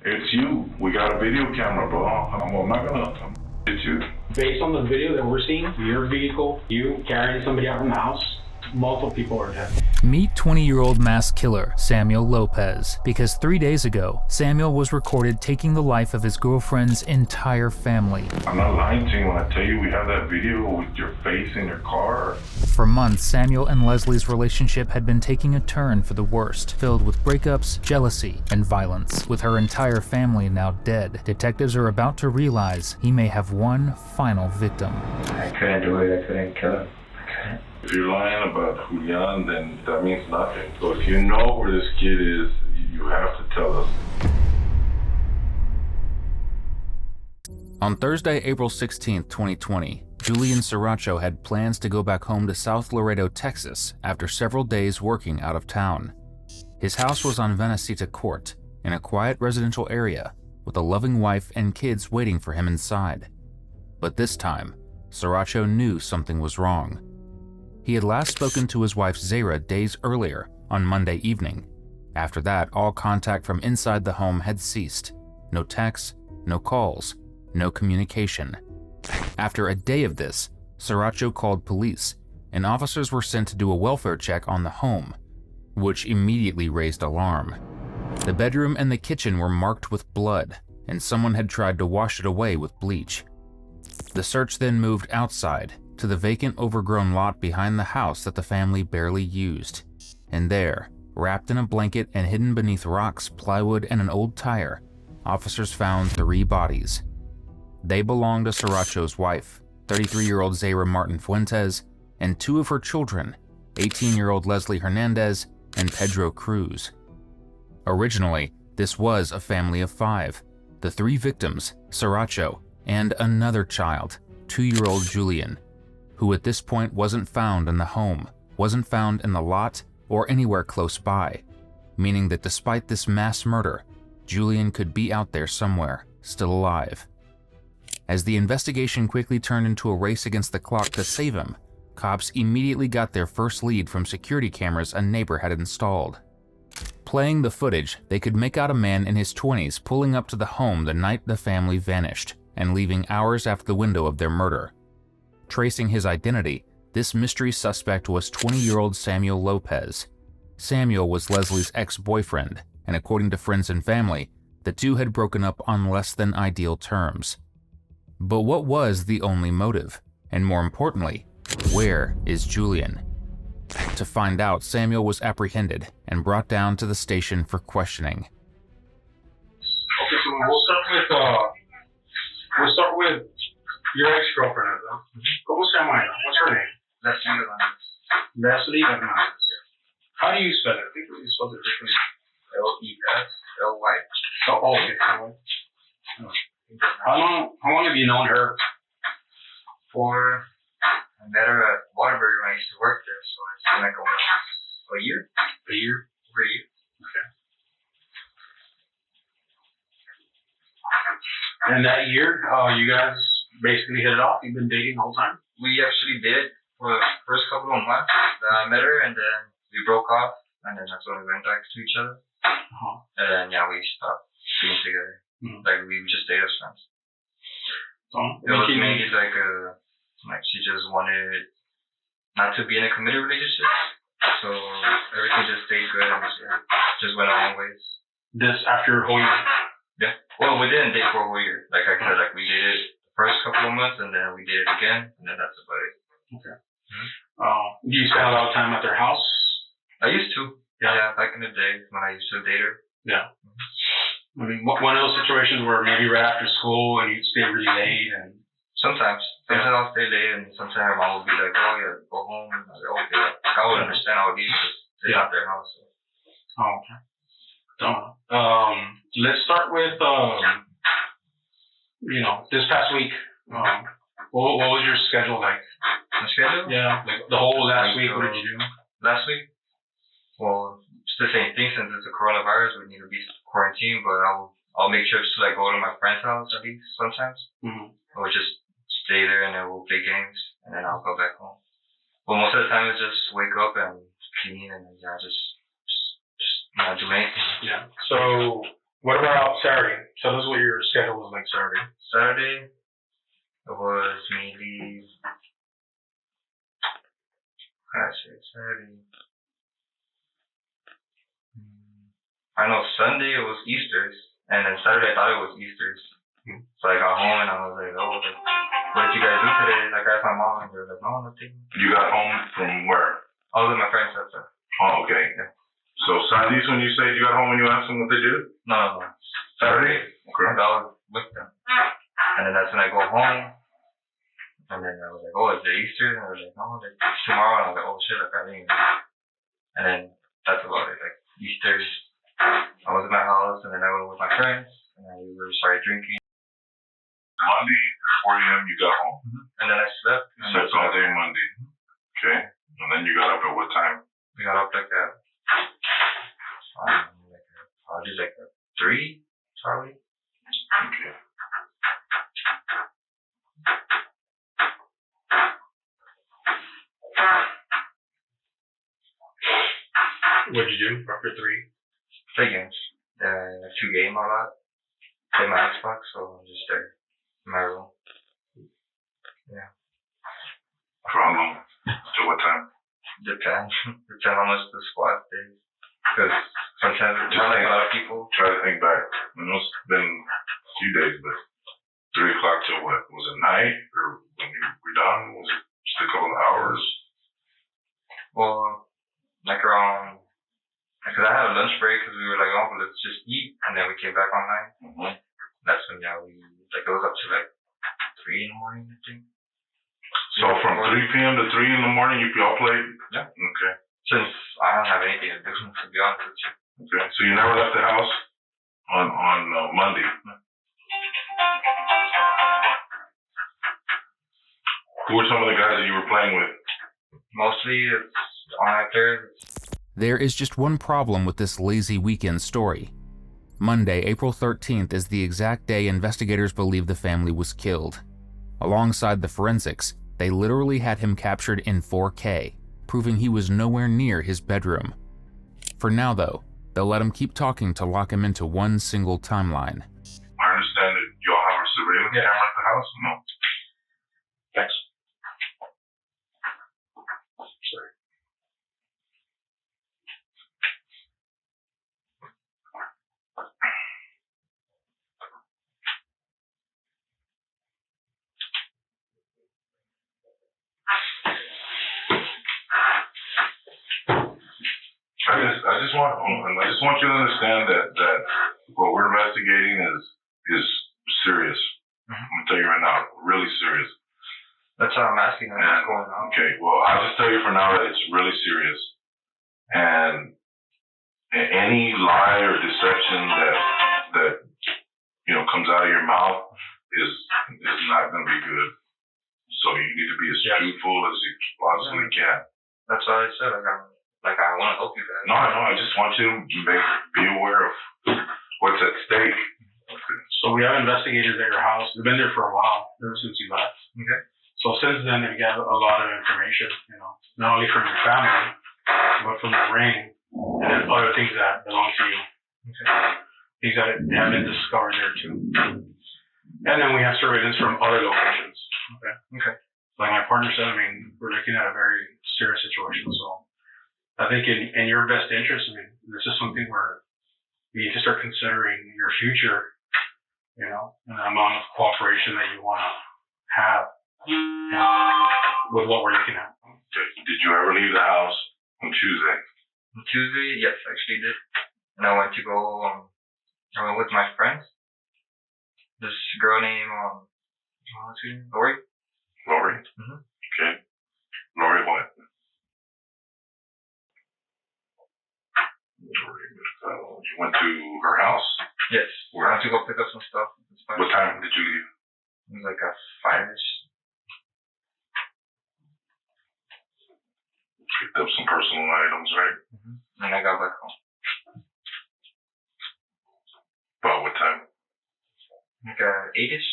It's you. We got a video camera, bro. I'm not gonna hit you. Based on the video that we're seeing, your vehicle, you carrying somebody out from the house, multiple people are dead. Meet 20-year-old mass killer Samuel Lopez, because 3 days ago, Samuel was recorded taking the life of his girlfriend's entire family. I'm not lying to you when I tell you we have that video with your face in your car. For months, Samuel and Leslie's relationship had been taking a turn for the worst, filled with breakups, jealousy, and violence. With her entire family now dead, detectives are about to realize he may have one final victim. I couldn't do it. I couldn't kill him. I couldn't. If you're lying about Julian, then that means nothing. So if you know where this kid is, you have to tell us. On Thursday, April 16, 2020, Julian Sriracho had plans to go back home to South Laredo, Texas, after several days working out of town. His house was on Venecita Court, in a quiet residential area, with a loving wife and kids waiting for him inside. But this time, Sriracho knew something was wrong. He had last spoken to his wife Zara days earlier, on Monday evening. After that, all contact from inside the home had ceased. No texts, no calls, no communication. After a day of this, Sriracho called police, and officers were sent to do a welfare check on the home, which immediately raised alarm. The bedroom and the kitchen were marked with blood, and someone had tried to wash it away with bleach. The search then moved outside, to the vacant, overgrown lot behind the house that the family barely used. And there, wrapped in a blanket and hidden beneath rocks, plywood, and an old tire, officers found 3 bodies. They belonged to Sriracho's wife, 33-year-old Zara Martin Fuentes, and 2 of her children, 18-year-old Leslie Hernandez and Pedro Cruz. Originally, this was a family of 5, the 3 victims, Sriracho, and another child, 2-year-old Julian, who at this point wasn't found in the home, wasn't found in the lot, or anywhere close by, meaning that despite this mass murder, Julian could be out there somewhere, still alive. As the investigation quickly turned into a race against the clock to save him, cops immediately got their first lead from security cameras a neighbor had installed. Playing the footage, they could make out a man in his 20s pulling up to the home the night the family vanished, and leaving hours after the window of their murder. Tracing his identity, this mystery suspect was 20-year-old Samuel Lopez. Samuel was Leslie's ex-boyfriend, and according to friends and family, the two had broken up on less than ideal terms. But what was the only motive? And more importantly, where is Julian? To find out, Samuel was apprehended and brought down to the station for questioning. Okay, so we'll start with your ex-girlfriend. ¿Cómo se llama ella? What's her name? Leslie Hernandez. How do you spell it? I think you spelled it differently. Lesly. Oh, okay. How long have you known her? I met her at Waterbury when I used to work there, so it's been like a year. A year? Over a year. Okay. And that year, you guys basically hit it off? You've been dating the whole time? We actually did for the first couple of months. I met her, and then we broke off, and then that's when we went back to each other. Uh-huh. And then, yeah, we stopped being together. Mm-hmm. Like, we just stayed as friends. It was mainly like she just wanted not to be in a committed relationship. So everything just stayed good and just went our own ways. This after a whole year? Yeah. Well, we didn't date for a whole year. Like I said, like we dated the first couple of months, and then we dated again, and then that's about it. Okay. Do you spend a lot of time at their house? I used to. Yeah, back in the day when I used to date her. Yeah. I mean, one of those situations where maybe right after school and you'd stay really late and... Sometimes I'll stay late, and sometimes my mom will be like, "Oh yeah, go home." And I'm like, "Okay." I would understand how it is because it's not their house. So. Oh, okay. Let's start with this past week. What was your schedule like? My schedule? Yeah, like the whole last week. What did you do? Last week? Well, it's the same thing since it's a coronavirus. We need to be quarantined, but I'll make sure to like go to my friend's house at least sometimes. Mm-hmm. Or just stay there and then we'll play games and then I'll go back home. But most of the time it's just wake up and clean and just not do anything. Yeah. So What about Saturday? Tell us what your schedule was like Saturday. Saturday, it was mainly, Saturday. I know Sunday it was Easter's, and then Saturday I thought it was Easter's. So I got home and I was like, oh, like, what did you guys do today? Like, I asked my mom, and they were like, no, nothing. You got home from where? I was with my friends at the. Oh, okay. Yeah. So Sundays when you say you got home and you asked them what they did? No. Saturday? Okay. I was with them. And then that's when I go home. And then I was like, oh, is it Easter? And I was like, no, like, it's tomorrow. And I was like, oh shit, like, I didn't even know. And then that's about it. Like, Easter's, I was in my house, and then I went with my friends, and then we started drinking. Monday, 4 a.m. you got home. And then I slept. Slept all day Monday. Okay. And then you got up at what time? We got up like at, probably like at 3, probably. Okay. What'd you do after 3? Play games. 2 games a lot. Play my Xbox, so I'm just there in my room. Yeah. For how long? To what time? Depends. Depends how much the squad stays. Because sometimes it's like a lot of people. Try to think back. I know it's been a few days, but 3 o'clock till what? Was it night? Or when you were done? Was it just a couple of hours? Well, like around, because I had a lunch break because we were like, oh, let's just eat. And then we came back online. Mm-hmm. That's when, it was up to like 3 in the morning, I think. So from 3 p.m. to 3 in the morning, you all played? Yeah. Okay. Since I don't have anything to do, to be honest with you. Okay. So you never left the house on Monday? Who were some of the guys that you were playing with? Mostly it's online players. There is just one problem with this lazy weekend story. Monday, April 13th is the exact day investigators believe the family was killed. Alongside the forensics, they literally had him captured in 4K, proving he was nowhere near his bedroom. For now though, they'll let him keep talking to lock him into one single timeline. I understand that y'all have a surveillance camera at the house? No? Thanks. Sorry. I just want you to understand that what we're investigating is serious. Mm-hmm. I'm gonna tell you right now, really serious. That's why I'm asking what's going on. Okay, well, I'll just tell you for now that it's really serious. And any lie or deception that comes out of your mouth is not gonna be good. So you need to be as truthful as you possibly can. That's why I said I want to help you guys. No, I just want you to be aware of what's at stake. Okay. So we have investigators at your house. They've been there for a while, ever since you left. Okay. So since then, they've got a lot of information, not only from your family, but from the ring, and then other things that belong to you. Okay. Things that have been discovered there too. And then we have surveillance from other locations. Okay. Like my partner said, we're looking at a very serious situation. So I think in your best interest, this is something where you need to start considering your future, and the amount of cooperation that you want to have with what we're looking at. Did you ever leave the house on Tuesday? On Tuesday, yes, I actually did. And I went to go, I went with my friends. This girl named, what's her name? Lori? Lori? Mm-hmm. Okay. Lori what? You went to her house? Yes. I went to go pick up some stuff. What time did you leave? It was like at 5-ish. Picked up some personal items, right? Mm-hmm. And I got back home. About what time? Like 8-ish.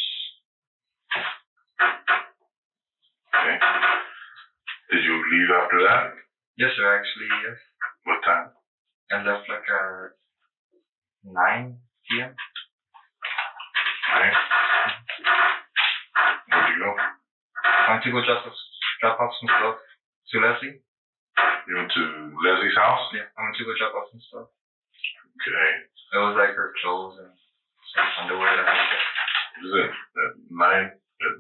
Okay. Did you leave after that? Yes, sir, actually, yes. What time? I left like 9. p.m. Okay. Where'd you go? I went to go drop off some stuff to Leslie. You went to Leslie's house? Yeah, I went to go drop off some stuff. Okay. It was like her clothes and some underwear that I had. Was it at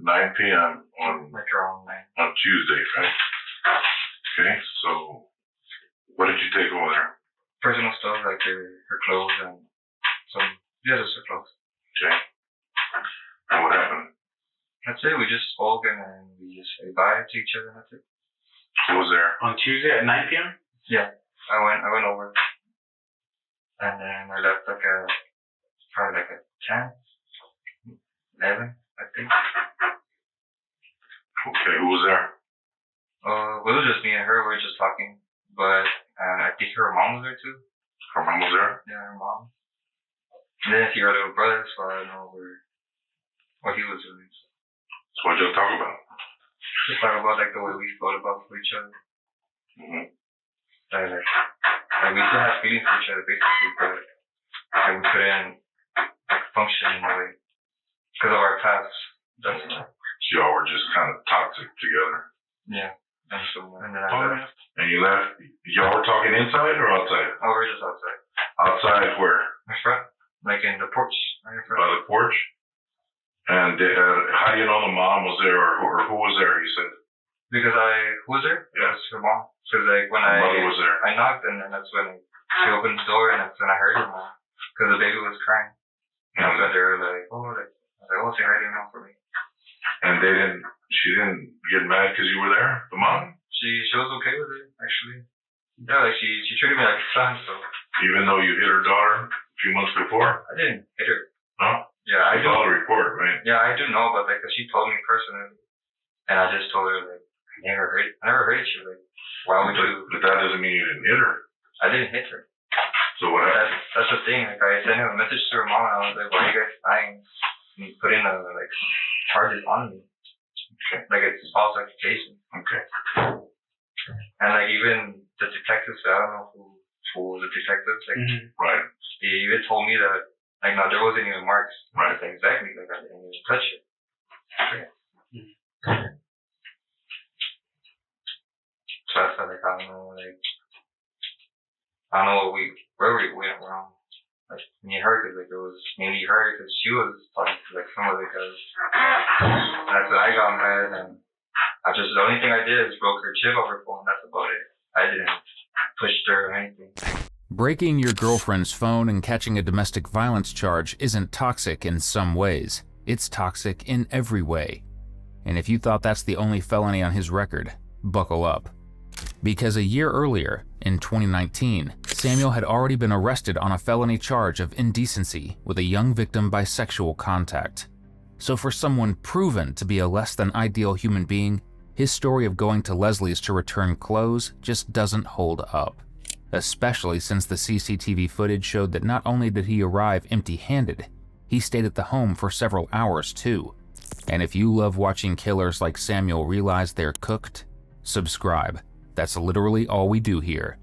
9 p.m. on Like around 9. on Tuesday, right? Okay, so what did you take over there? Personal stuff like her clothes and some, just her clothes. Okay. And what happened? That's it. We just spoke and then we just say bye to each other. And that's it. Who was there? On Tuesday at 9 p.m.? Yeah, I went over, and then I left like probably like at 10, 11, I think. Okay, who was there? Well, it was just me and her. We were just talking, but I think her mom was there too. Her mom was there? Yeah, her mom. And then I see her little brother, so I don't know what he was doing. So what did y'all talk about? Just talk about like the way we felt about each other. Mm-hmm. Like we still had feelings for each other basically, but like we couldn't like function in a way because of our past. That's all. So y'all were just kind of toxic together. Yeah. And then I left. And you left. Y'all were talking inside or outside? Oh, we're just outside. Outside where? My front, like in the porch. Right in front. By the porch? And how do you know the mom was there or who was there, you said? Because who was there? Yeah. It was her mom. Because like when Her mother was there. I knocked and then that's when she opened the door and that's when I heard her mom. Because the baby was crying. And that's when they were like, I was like, oh, say hi to your mom for me. And she didn't get mad because you were there, the mom? She was okay with it, actually. Yeah, like she treated me like a son, so. Even though you hit her daughter a few months before? I didn't hit her. No? Yeah, I saw the report, right? Yeah, I do know, but like, cause she told me personally, and I just told her like, I never hurt you. Like, why would you? But that doesn't mean you didn't hit her. I didn't hit her. So what happened? That's the thing. Like, I sent her a message to her mom, and I was like, why are you guys lying? And putting like charges on me. Okay. Like it's false accusation. Okay. And like even the detectives, I don't know who was the detectives. Like, Right. They even told me that like no, there wasn't even marks. Right. Like, exactly. Like I didn't even touch it. Yeah. So I felt like I don't know where we went wrong. Like me and her, cause like it was mainly her, cause she was talking to like some other guys. That's when I got mad, and the only thing I did is broke her chip off her phone. That's about it. I didn't push her or anything. Breaking your girlfriend's phone and catching a domestic violence charge isn't toxic in some ways. It's toxic in every way. And if you thought that's the only felony on his record, buckle up. Because a year earlier, in 2019, Samuel had already been arrested on a felony charge of indecency with a young victim by sexual contact. So for someone proven to be a less than ideal human being, his story of going to Leslie's to return clothes just doesn't hold up. Especially since the CCTV footage showed that not only did he arrive empty-handed, he stayed at the home for several hours too. And if you love watching killers like Samuel realize they're cooked, subscribe. That's literally all we do here.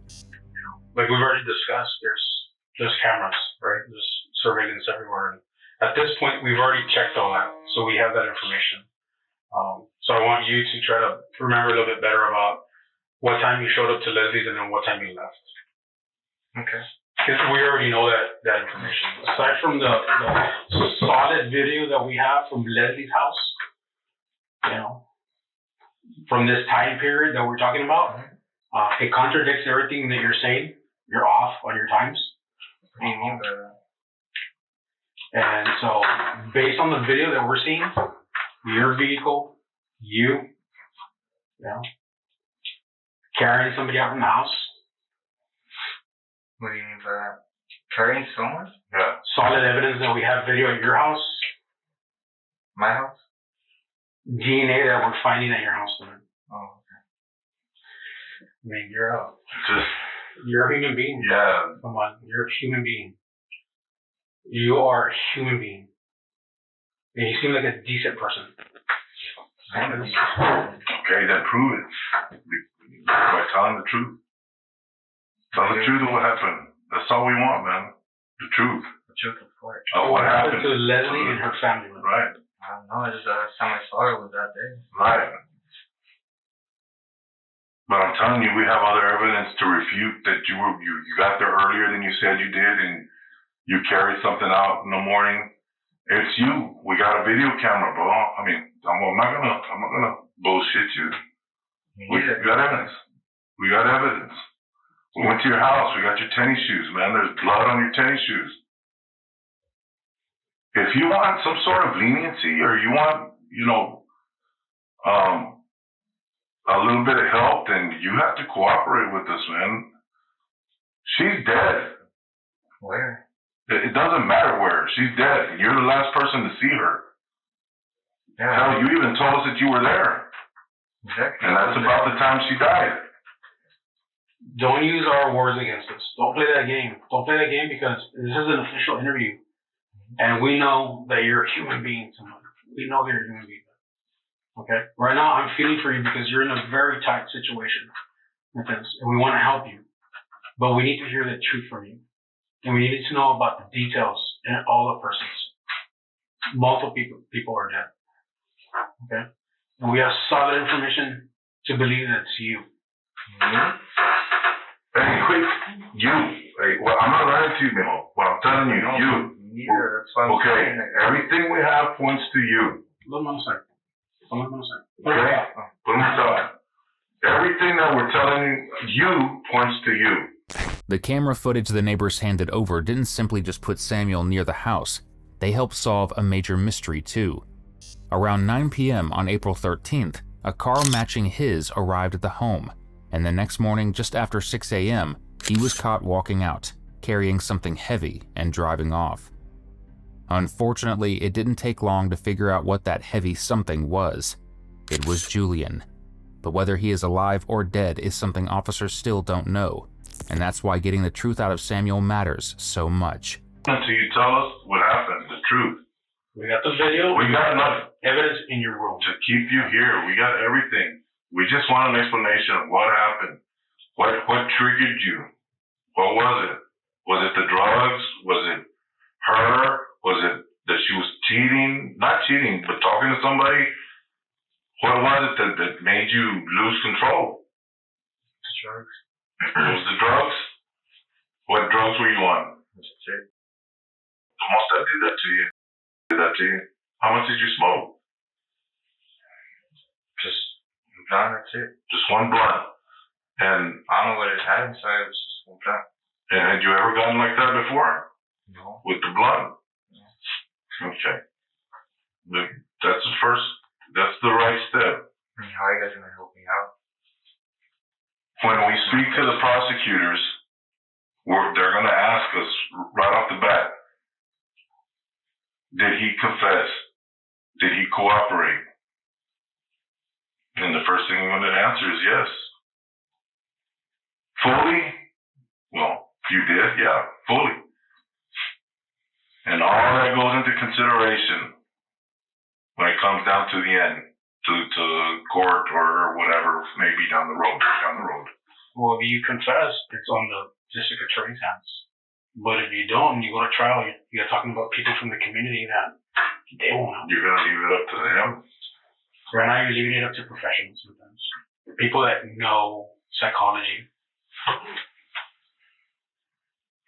Like we've already discussed, there's cameras, right? There's surveillance everywhere. And at this point, we've already checked all that, so we have that information. So I want you to try to remember a little bit better about what time you showed up to Leslie's and then what time you left. Okay. Because we already know that information. Aside from the solid video that we have from Leslie's house, you know, from this time period that we're talking about, it contradicts everything that you're saying. You're off on your times. What do you mean by that? And so, based on the video that we're seeing, your vehicle, you know, carrying somebody out from the house. What do you mean by that? Carrying someone? Yeah. Solid evidence that we have video at your house. My house? DNA that we're finding at your house. Oh, okay. I mean, you're a human being. Yeah. Come on, you're a human being. You are a human being. And you seem like a decent person. Okay, then prove it. By telling the truth. Tell the truth of what happened. That's all we want, man. The truth. The truth, of report. of what happened to Leslie and her family. Right. I don't know. Just the last time I saw her was that day. Right. But I'm telling you, we have other evidence to refute that you got there earlier than you said you did, and you carried something out in the morning. It's you. We got a video camera, bro. I mean, I'm not gonna bullshit you. We got evidence. We got evidence. We went to your house. We got your tennis shoes, man. There's blood on your tennis shoes. If you want some sort of leniency, or you want, a little bit of help, then you have to cooperate with us, man. She's dead. Where? It doesn't matter where. She's dead. You're the last person to see her. Yeah. Hell, you even told us that you were there. Exactly. And that's about the time she died. Don't use our words against us. Don't play that game. Don't play that game, because this is an official interview. And we know that you're a human being, someone. We know you're a human being. Okay? Right now, I'm feeling for you because you're in a very tight situation with this, and we want to help you. But we need to hear the truth from you. And we need to know about the details and all the persons. Multiple people are dead. Okay? And we have solid information to believe that it's you. Mm-hmm. Hey, quick, you. Hey, well, I'm not lying to you, Mijo. Well, I'm telling you, you. Yeah, that's why I'm Okay, saying that. everything we have points to you. Hold on a second. Okay? Put them aside. Everything that we're telling you points to you. The camera footage the neighbors handed over didn't simply just put Samuel near the house. They helped solve a major mystery too. Around 9 p.m. on April 13th, a car matching his arrived at the home, and the next morning just after 6 a.m., he was caught walking out, carrying something heavy and driving off. Unfortunately, it didn't take long to figure out what that heavy something was. It was Julian. But whether he is alive or dead is something officers still don't know, and that's why getting the truth out of Samuel matters so much. Until you tell us what happened, the truth. We got the video. We got enough evidence in your room to keep you here. We got everything. We just want an explanation of what happened. What triggered you? What was it? Was it the drugs? Was it her? Was it that she was cheating? Not cheating, but talking to somebody? What was it that made you lose control? The drugs. It was the drugs? What drugs were you on? That's it. The most that did that to you. How much did you smoke? Just blunt, that's it. Just one blunt. And I don't know what it had inside, it was just one blunt. And had you ever gotten like that before? No. With the blunt? No. Okay. That's the right step. How are you guys gonna help me out? When we speak to the prosecutors, they're gonna ask us right off the bat, did he confess? Did he cooperate? And the first thing we're gonna answer is yes. Fully? Well, you did, yeah, fully. And all that goes into consideration when it comes down to the end, to court or whatever, maybe down the road. Well, if you confess, it's on the district attorney's hands. But if you don't, you go to trial, you're talking about people from the community that they won't help. You're gonna leave it up to them. Right now, you're leaving it up to professionals sometimes. People that know psychology.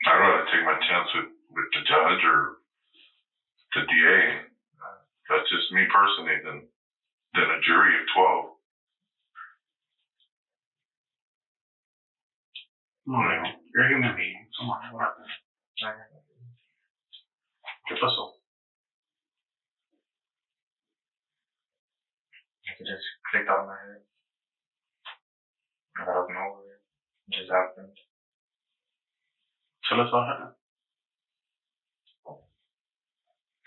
I'd rather take my chance with the judge or the DA. That's just me personally than a jury of 12. No, you're a human being. Come on, what happened? ¿Qué pasó? It just clicked out of my head. Out of nowhere. It just happened. So let's all happen.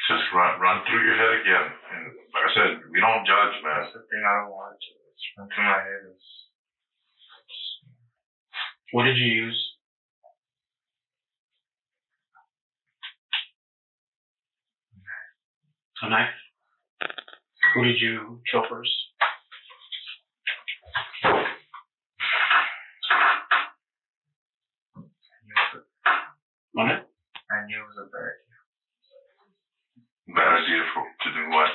Just run through your head again. And like I said, we don't judge, man. That's the thing I don't want to. It's run through my head. What did you use? A knife. Who did you kill first? On it? I knew it was a bad idea. Bad idea to do what?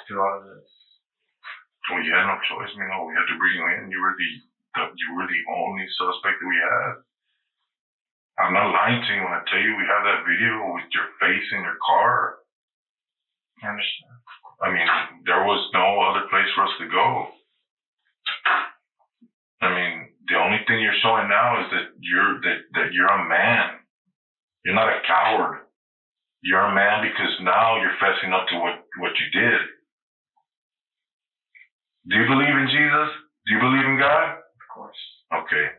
Do all of this. Well, you had no choice, we had to bring you in. You were the only suspect that we had. I'm not lying to you when I tell you we have that video with your face in your car. I understand. I mean, there was no other place for us to go. I mean, the only thing you're showing now is that you're a man. You're not a coward. You're a man because now you're fessing up to what you did. Do you believe in Jesus? Do you believe in God? Of course. Okay.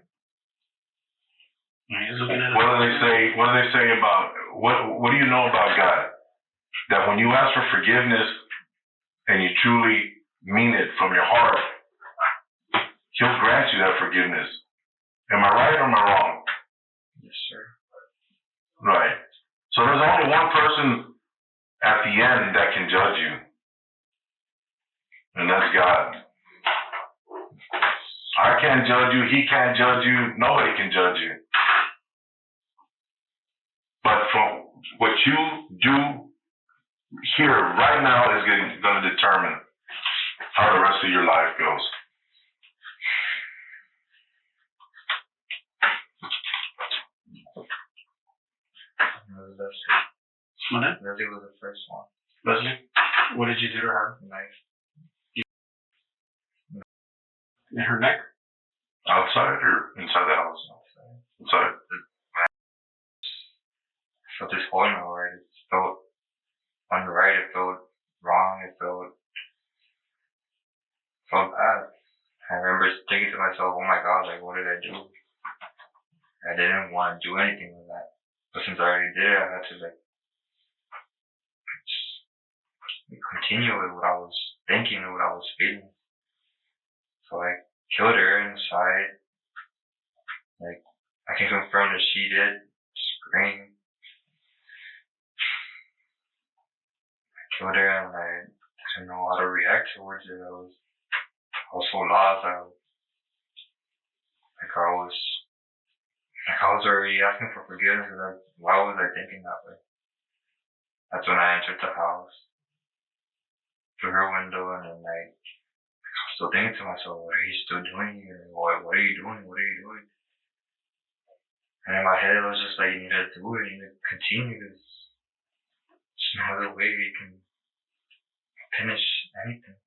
What do they say about what do you know about God? That when you ask for forgiveness and you truly mean it from your heart, He'll grant you that forgiveness. Am I right or am I wrong? Yes, sir. Right. So there's only one person at the end that can judge you. And that's God. I can't judge you. He can't judge you. Nobody can judge you. But from what you do here right now is going to determine how the rest of your life goes. Leslie was the first one. Leslie, what did you do to her? Knife. In her neck? Outside or inside the house? Outside. I felt this hole in my right. It felt on the right. It felt wrong. It felt bad. I remember thinking to myself, "Oh my God! Like, what did I do?" I didn't want to do anything with that, but since I already did, I had to continue with what I was thinking and what I was feeling. So I killed her inside. I can confirm that she did scream. I killed her and I didn't know how to react towards it. I was so lost. I was already asking for forgiveness. Why was I thinking that way? That's when I entered the house through her window, and then I was still thinking to myself, "What are you still doing here? What are you doing? What are you doing?" And in my head, it was just like, you need to do it. You need to continue. There's no other way you can finish anything.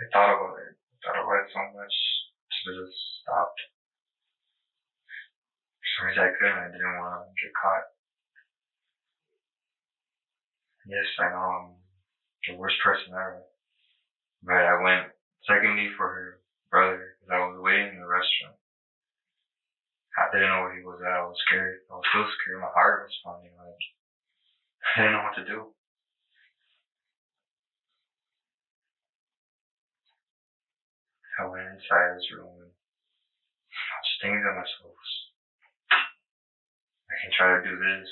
I thought about it so much till it just stopped. For some reason I couldn't. I didn't want to get caught. Yes, I know I'm the worst person ever. But I went secondly for her brother because I was waiting in the restaurant. I didn't know where he was at. I was scared. I was still scared. My heart was pounding. I didn't know what to do. I went inside his room and I was thinking to myself, I can try to do this.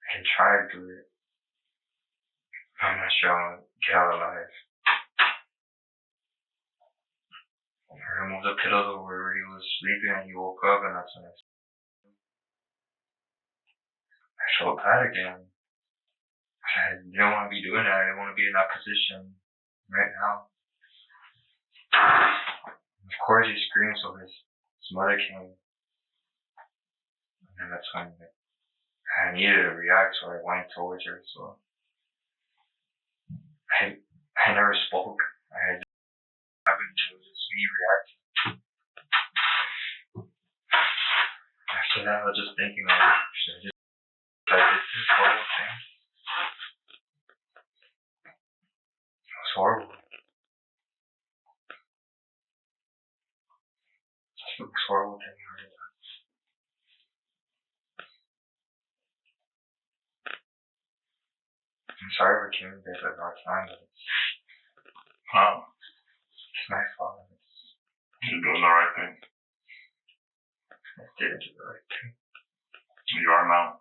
I can try to do it. I'm not sure I'll get out alive. I removed the pillows over where he was sleeping and he woke up, and that's when I felt bad again. I didn't want to be doing that. I didn't want to be in that position right now. Of course he screamed, so his mother came. And then that's when I needed to react, so I went towards her. So I never spoke. I just happened to just me reacting. After that, I was just thinking, should I just this horrible thing? It was horrible. It was horrible thing I heard. I'm sorry for killing you guys at our time, but it's my fault. You're doing the right thing. I didn't do the right thing. You are now.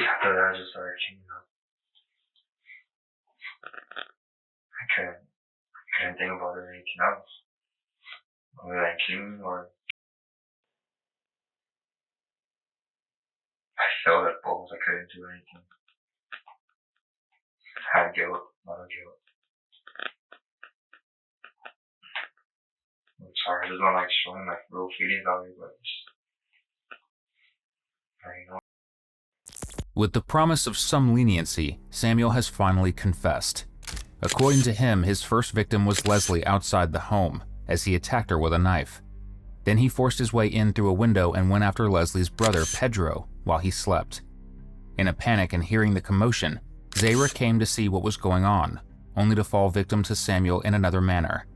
After that, I just started changing up. I couldn't think about anything else. Was I clean or I felt at balls. I couldn't do anything. I had guilt, a lot of guilt. I'm sorry, I just don't like showing my real feelings out here, but I know. With the promise of some leniency, Samuel has finally confessed. According to him, his first victim was Leslie outside the home, as he attacked her with a knife. Then he forced his way in through a window and went after Leslie's brother, Pedro, while he slept. In a panic and hearing the commotion, Zahra came to see what was going on, only to fall victim to Samuel in another manner.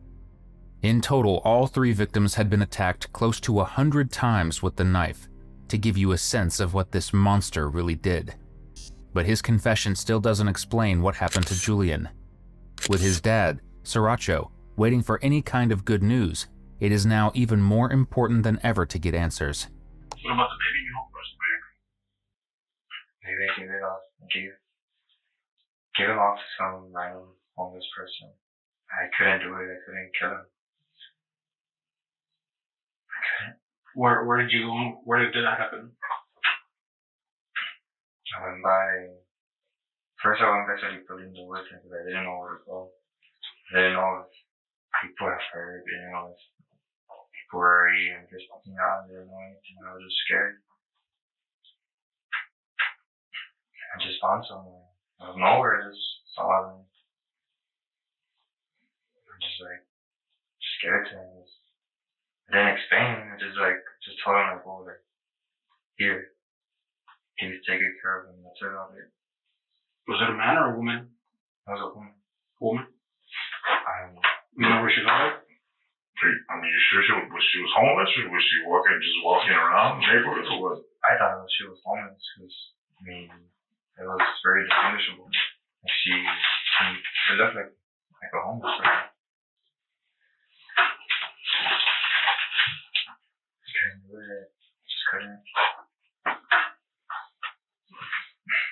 In total, all 3 victims had been attacked close to 100 times with the knife, to give you a sense of what this monster really did. But his confession still doesn't explain what happened to Julian. With his dad, Sriracho, waiting for any kind of good news, it is now even more important than ever to get answers. What about the baby? You know, Maybe I give him off to some random homeless person. I couldn't do it. I couldn't kill him. I couldn't. Where did that happen? I went by. First, I went by Laredo in the woods because I didn't know where to go. I didn't know if people had heard. I didn't know if people were already just looking out. I didn't know anything. I was just scared. I just found someone out of nowhere. I just saw them. I'm just like scared to him. I didn't explain. I just told him like, oh, like here, he was taking care of him. That's it. All it. Was it a man or a woman? It was a woman. Woman? You know where she lived? I mean, you sure she was homeless, or was she just walking around the neighborhood, or what? I thought she was homeless because, I mean, it was very distinguishable. She looked like a homeless person. Couldn't do it. Just couldn't.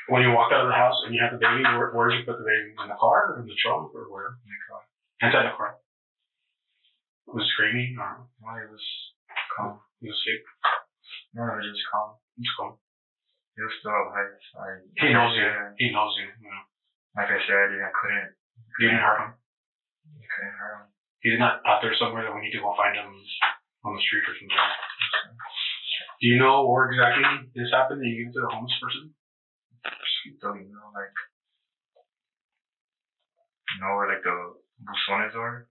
When you walked out of the house and you had the baby, where did you put the baby? In the car or in the trunk or where? In the car. Inside the car. Was it screaming or? No, it was calm. He was asleep? No, it was just calm. It's calm. He was still alive. He knows you. He knows you. Yeah. Like I said, I couldn't. You didn't hurt him? You couldn't hurt him. He's not out there somewhere that we need to go find him on the street or something. Do you know where exactly this happened that you gave it to the homeless person? Don't you know, like, where like the buzones are?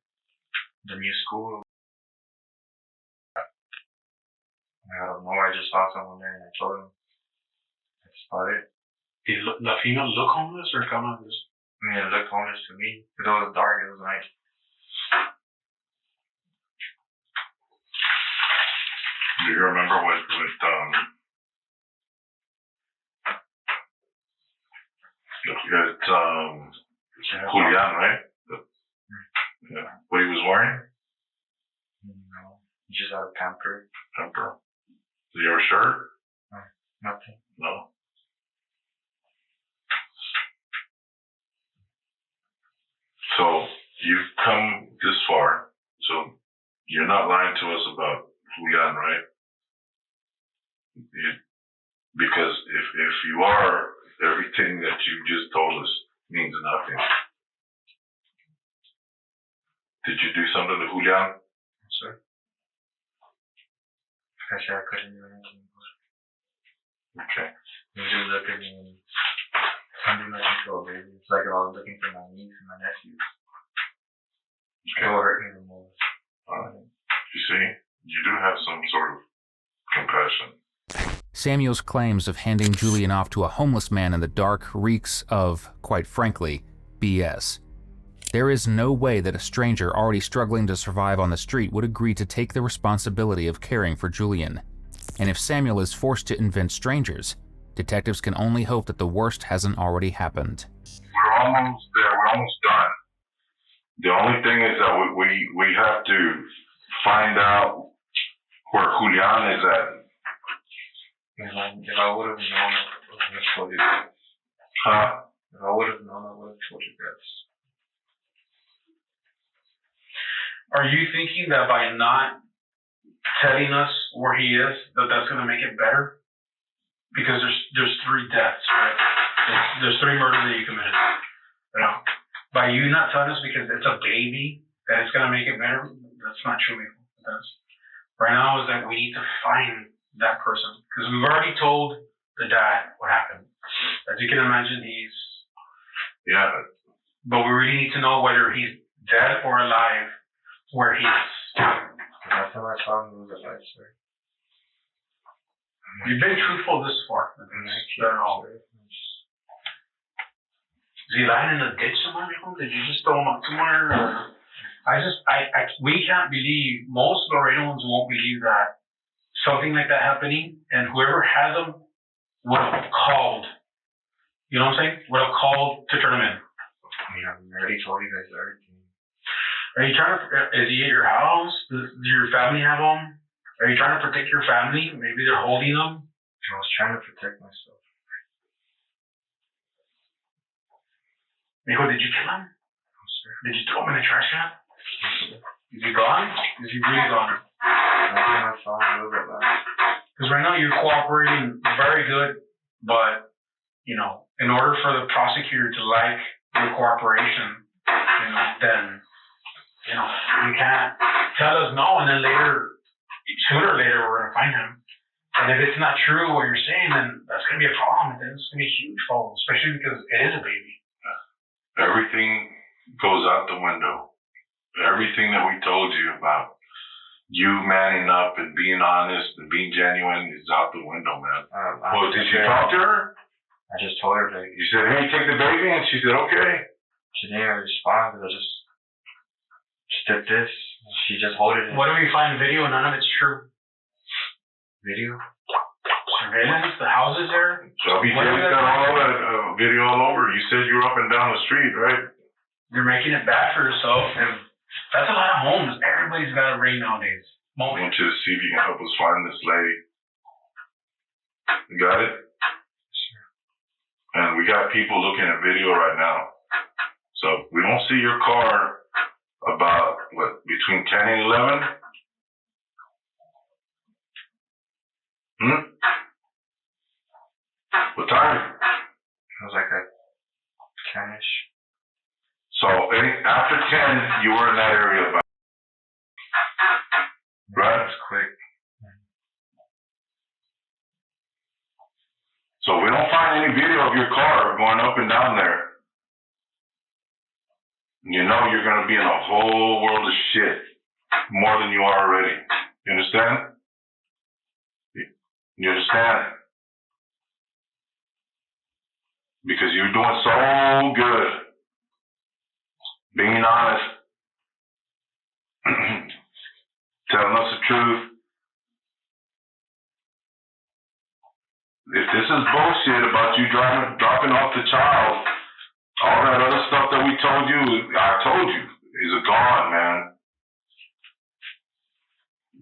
The new school? I don't know, I just saw someone there and I told him. That's about it. Did the female look homeless or come out this? I mean, it looked homeless to me. Because it was dark, it was night. Do you remember what Julian, right? Yeah. What he was wearing? No. He just had a pamper. Pamper. Did he have a shirt? No. Nothing. No. So you've come this far. So you're not lying to us about Julian, right? Because if you are, everything that you just told us means nothing. Did you do something to Julian? Sir? I said I couldn't do anything. Okay. He was just looking at me and can't do nothing to a baby. It's like I was looking for my niece and my nephews. Okay. It will hurt me the most. You see, you do have some sort of compassion. Samuel's claims of handing Julian off to a homeless man in the dark reeks of, quite frankly, BS. There is no way that a stranger already struggling to survive on the street would agree to take the responsibility of caring for Julian. And if Samuel is forced to invent strangers, detectives can only hope that the worst hasn't already happened. We're almost there. We're almost done. The only thing is that we have to find out where Julian is at. If I would have known, I would have told you guys. Huh? If I would have known, I would have told you guys. Are you thinking that by not telling us where he is, that's gonna make it better? Because there's 3 deaths, right? There's 3 murders that you committed. You know, by you not telling us because it's a baby that it's gonna make it better, that's not true. Right now is that we need to find that person because we've already told the dad what happened. As you can imagine, but we really need to know whether he's dead or alive, where he is. Last time I saw him, he was alive, sir. You've been truthful this far. Is he lying in a ditch somewhere? Did you just throw him up somewhere? Or? We can't believe, most Laredoans won't believe that something like that happening, and whoever has him would have called. You know what I'm saying? Would have called to turn him in. I already told you guys everything. Are you trying to, is he at your house? Does your family have him? Are you trying to protect your family? Maybe they're holding him? I was trying to protect myself. Mijo, did you kill him? No, sir. Did you throw him in the trash can? Is he gone? Is he really gone? Last time I saw him, a little bit less. Because right now you're cooperating very good, but, you know, in order for the prosecutor to like your cooperation, you know, then, you know, you can't tell us no, and then later, sooner or later, we're going to find him. And if it's not true what you're saying, then that's going to be a problem. Then it's going to be a huge problem, especially because it is a baby. Everything goes out the window. Everything that we told you about you manning up and being honest and being genuine is out the window, man. Well, did you talk to her? I just told her that. You said, hey, take the baby, and she said, okay. She didn't respond because I just did this. She just hold it. What do we find video? None of it's true. Video? Surveillance? The houses there? So BJ's got all that video all over. You said you were up and down the street, right? You're making it bad for yourself. And that's a lot of homes. Everybody's got a ring nowadays. I want you to see if you can help us find this lady. You got it? Sure. And we got people looking at video right now. So we don't see your car about, between 10 and 11? What time? It was like at 10-ish. So after 10, you were in that area about, right? It was quick. So we don't find any video of your car going up and down there. You know you're going to be in a whole world of shit more than you are already. You understand? You understand? Because you're doing so good. Being honest. Telling us the truth. If this is bullshit about you dropping off the child, all that other stuff that we told you, I told you, is gone, man.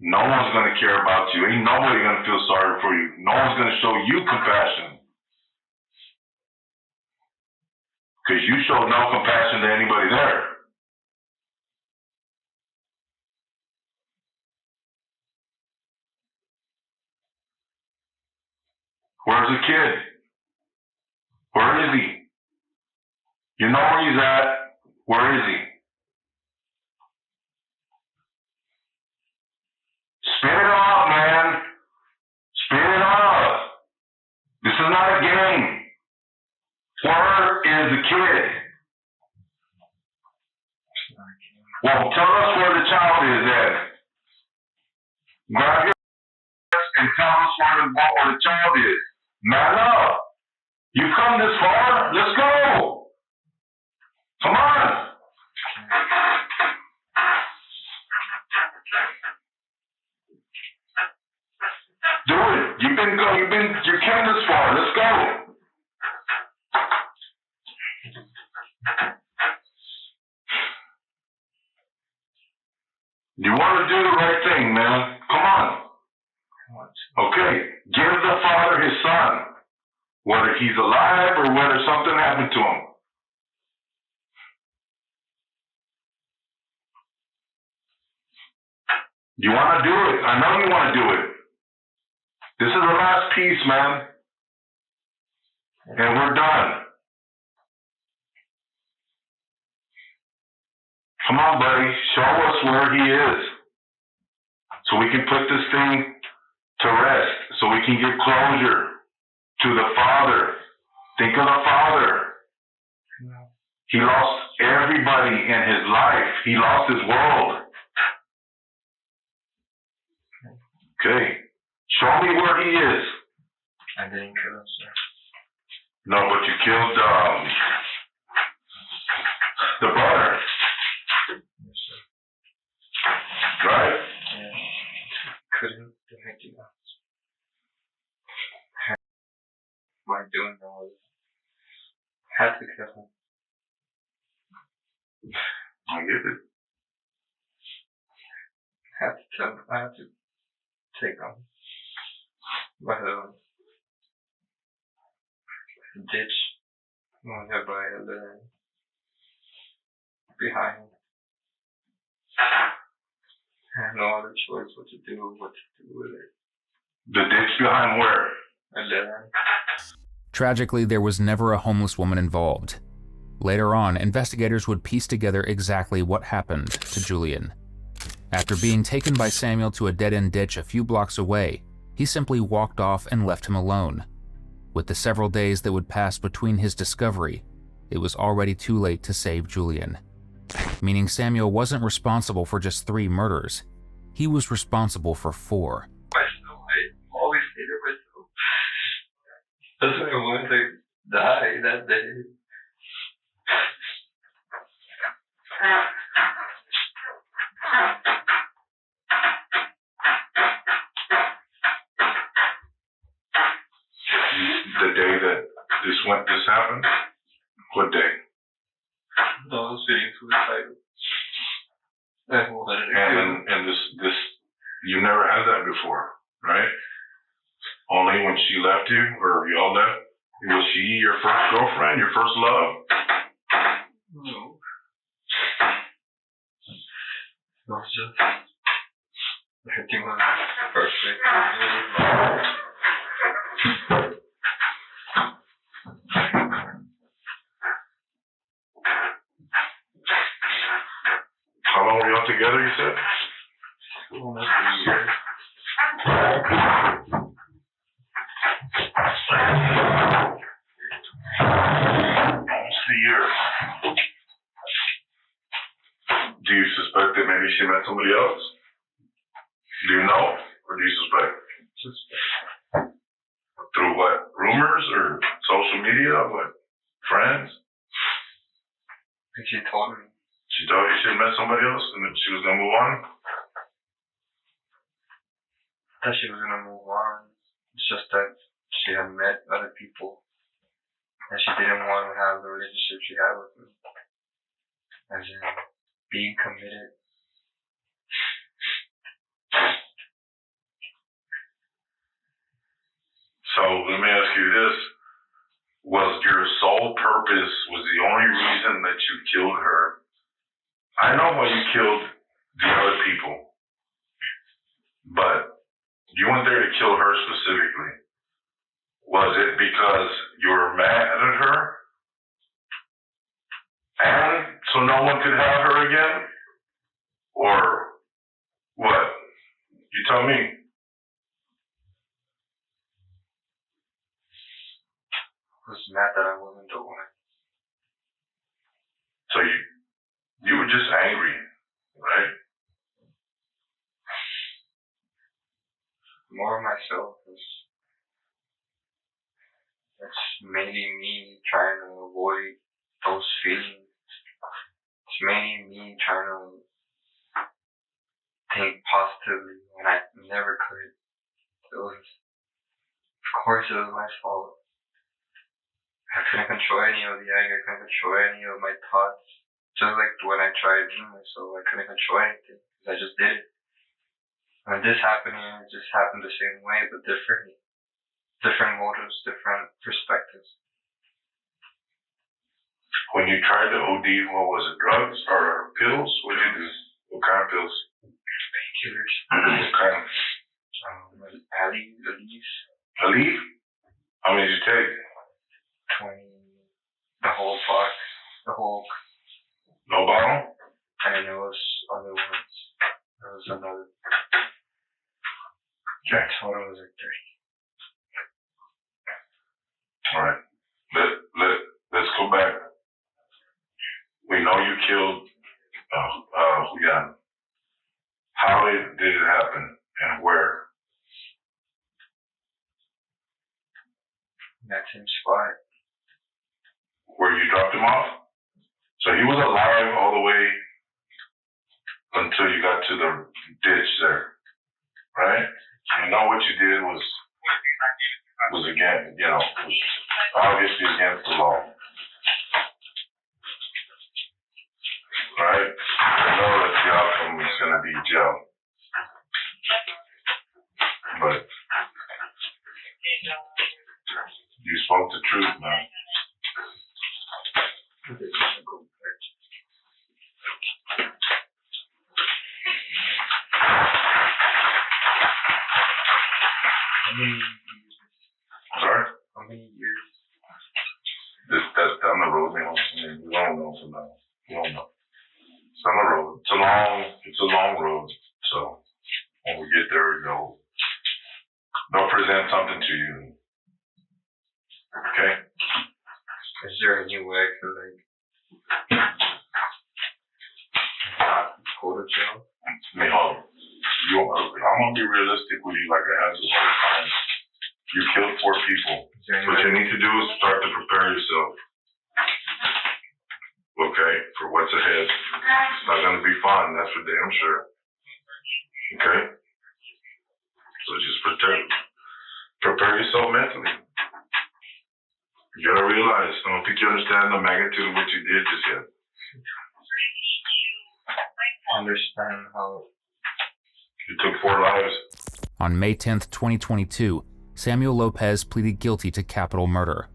No one's going to care about you. Ain't nobody going to feel sorry for you. No one's going to show you compassion. Because you showed no compassion to anybody there. Where's the kid? Where is he? You know where he's at. Where is he? Spit it out, man. Spit it out. This is not a game. Where is the kid? Well, tell us where the child is at. Grab your and tell us where the child is. Man up. You come this far, let's go. Come on. Do it. You came this far, let's go. You want to do the right thing, man. Come on. Okay. Give the father his son. Whether he's alive or whether something happened to him. You want to do it. I know you want to do it. This is the last piece, man. And we're done. Come on, buddy. Show us where he is. So we can put this thing to rest. So we can get closure to the father. Think of the father. He lost everybody in his life. He lost his world. Okay. Show me where he is. I didn't kill him, sir. No, but you killed the brother. Yes, sir. Right? Yeah. Couldn't do anything else. Why doing all this? Had to kill him. I get it. I had to take him by the ditch. One there by the behind. I had no other choice what to do with it. The ditch behind where? And then Tragically, there was never a homeless woman involved. Later on, investigators would piece together exactly what happened to Julian. After being taken by Samuel to a dead-end ditch a few blocks away, he simply walked off and left him alone. With the several days that would pass between his discovery, it was already too late to save Julian. Meaning Samuel wasn't responsible for just 3 murders. He was responsible for 4. myself, I always hated myself. That's why I wanted to die that day. The day that this happened? What day? No, I was feeling suicidal. I wanted to kill. And this, you never had that before, right? Only when she left you, or y'all left? Was she your first girlfriend, your first love? No. It was just everything was perfect. How long were y'all together, you said? Almost a year. Almost a year. Do you suspect that maybe she met somebody else? Do you know? Or do you suspect? Through what? Rumors or social media? What? Friends? I think she told me. She told you she had met somebody else and that she was gonna move on? That she was gonna move on. It's just that she had met other people and she didn't want to have the relationship she had with me. As in being committed. So let me ask you this. Was your sole purpose, was the only reason that you killed her? I know why you killed the other people, but you went there to kill her specifically. Was it because you were mad at her? And so no one could have her again? Or what? You tell me. I was mad that I wasn't the one. So you were just angry, right? More of myself is it's mainly me trying to avoid those feelings. It's mainly me trying to think positively when I never could. Of course it was my fault. I couldn't control any of the anger, I couldn't control any of my thoughts. Just like when I tried doing it, so I couldn't control anything. I just did it. When this happened, it just happened the same way, but differently. Different motives, different perspectives. When you tried to OD, what was it, drugs or pills? What did you do? What kind of pills? killers. Okay. Alif? How many did you take? 20. The whole box. The whole. No bottle? And there was other ones. There was another. Okay. Total was like 30. Alright. Let's go back. We know you killed, how did it happen and where? That same spot. Where you dropped him off? So he was alive all the way until you got to the ditch there, right? You know what you did was against, was obviously against the law. Right? I know that the outcome is going to be jail. But you spoke the truth, man. Sorry? How many years? That's down the road, man. We don't know for now. We don't know. It's on the road. It's a long road. So when we get there, they'll present something to you. Okay? Is there a new way I could not go to jail? Mijo, I'm gonna be realistic with you like I have the whole time. You killed 4 people. What you need to do is start to prepare yourself. Okay? For what's ahead. It's not gonna be fun, that's for damn sure. Okay? So just prepare yourself mentally. You gotta realize, I don't think you understand the magnitude of what you did just yet. Understand how You took 4 lives. On May 10th, 2022, Samuel Lopez pleaded guilty to capital murder.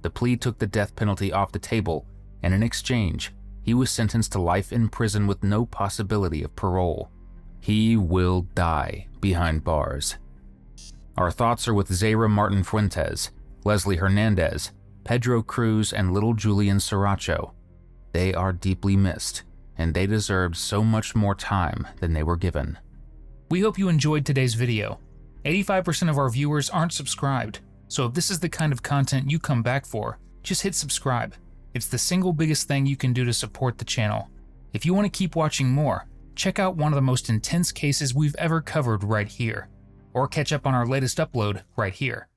The plea took the death penalty off the table, and in exchange, he was sentenced to life in prison with no possibility of parole. He will die behind bars. Our thoughts are with Zaira Martin Fuentes, Leslie Hernandez, Pedro Cruz, and little Julian Sriracho. They are deeply missed, and they deserved so much more time than they were given. We hope you enjoyed today's video. 85% of our viewers aren't subscribed, so if this is the kind of content you come back for, just hit subscribe. It's the single biggest thing you can do to support the channel. If you want to keep watching more, check out one of the most intense cases we've ever covered right here, or catch up on our latest upload right here.